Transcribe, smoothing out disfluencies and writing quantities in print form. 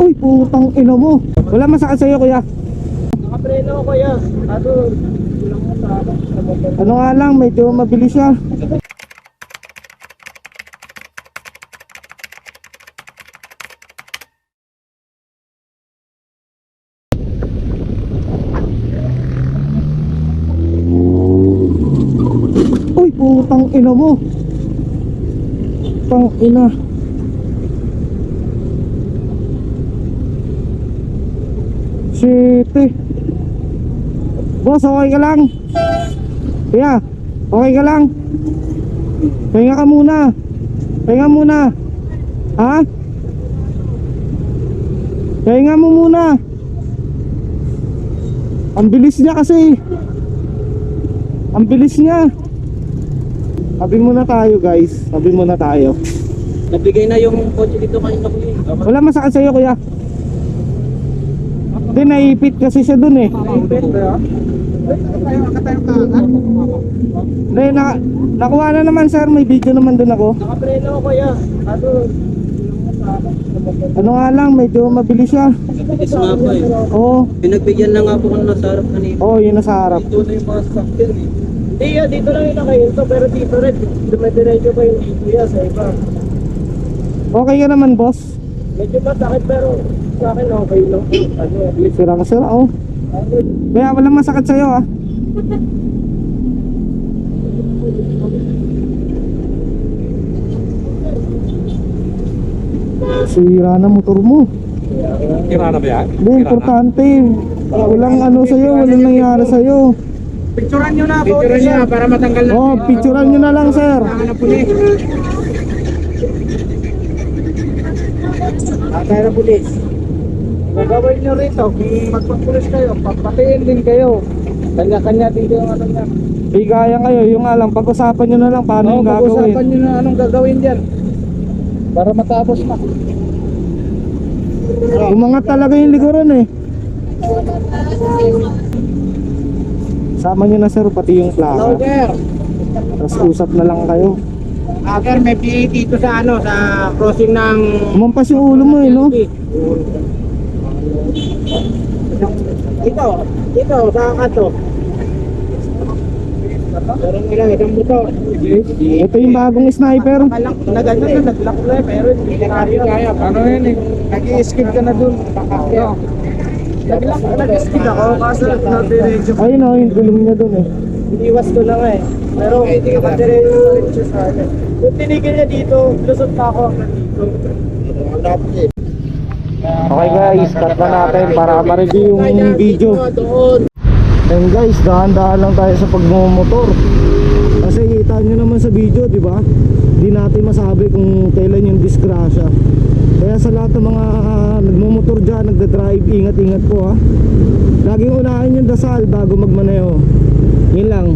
Uy, putang ina mo. Wala masakit sa'yo, kuya. Nakapreno ako kuya. Kulang mo sa akin. Ano nga lang, medyo mabilis siya. Uy, putang ina mo. Putang ina. Shit eh. Boss, okay ka lang? Kuya, okay ka lang? Pahinga ka muna. Pahinga muna. Ha? Pahinga mo muna. Ang bilis niya kasi. Ang bilis niya. Sabi muna tayo guys. Sabi muna tayo. Nabigay na yung kotse dito kanina kuya. Wala masakit sa'yo kuya. Hindi, naipit kasi siya dun eh. Hindi, nakuha na naman sir. May video naman dun ako. Nakapreno ako kuya. Ano nga lang, medyo mabilis siya. Nabilis nga po eh. Oo. Pinagbigyan na nga po kung nasa harap kanina. Oo, yun nasa harap. Dito na yung mga sasakyan eh. Hindi dito lang yung nakahinto pero dito rin. Dumidiretso pa yung dito yan sa iba. Okay ka naman boss? Medyo masakit pero sa akin okay lang. Ano, at least Sira ka sira oh. Kaya walang masakit sa'yo ah. Sira na motor mo. Kira na ba yan? Hindi, importante. Walang ano sa'yo, walang nangyari sa'yo. picturean nyo na. Picturean nyo na para matanggal na. Oh, picturean nyo na lang sir. Ano pulis? Kaya na pulis. Gagawin nyo rito, kung magpapulis kayo, papatiin din kayo. Kanya-kanya din yung ano niya. Bigayan kayo, yung nga lang, pag-usapan nyo na lang paano yung gagawin. Pag-usapan nyo na anong gagawin dyan. Para matapos na. Umangat talaga yung likuran eh. Sama nyo na sir, pati yung plaka. Sir. Tapos usap na lang kayo. Sir, may PA dito sa ano, sa crossing ng... Umampas yung ulo mo eh, no? Ito, sa kanto. Pero ilang isang motor. Ito yung bagong sniper. Nagano na, nag-lock na pero hindi kaya. Paano yun eh? Nag-i-skip ka na dun. Nag-skip ako kaso nag-diretso. Ayun o, yung gulong niya dun eh. Iniwas ko na nga eh. Pero naka-diretso pa rin siya sa akin. Kung tinigil niya dito, lusot pa ako hanggang dito. Okay guys, cut na natin para ma-review yung video. And guys, dahan-dahan lang tayo sa pagmumotor. Kasi kita nyo naman sa video, di ba? Di natin masabi kung kailan yung disgrasya. Kaya sa lahat ng mga nagmumotor dyan, nagda-drive, ingat-ingat po ha. Laging unahin yung dasal bago magmaneho. Yun lang.